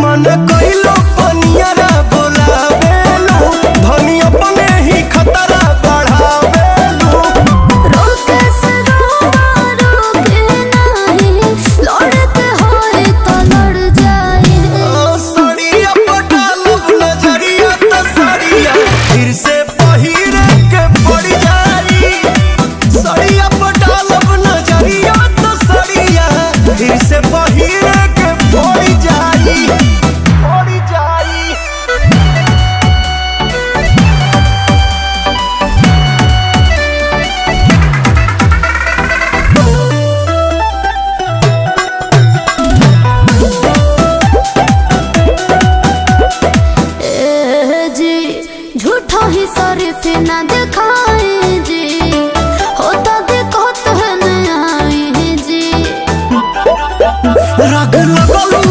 मन कइलो पनियरा बोलावेलू धनी अपने ही खतरा बढ़ावेलू। रोके से रोवा रोके नहीं, लड़ते होए तो लड़ जाए। सड़िया पटालब नजरिया त सड़िया फिर से पहिरे के पड़ जाई। सड़िया पटालब नजरिया त सड़िया फिर से पहिरे के पड़ जाई पड़ जाई। जी झूठा ही शरीफ ना दिखाए जी, होता देखो तो है न आई जी। राग लगल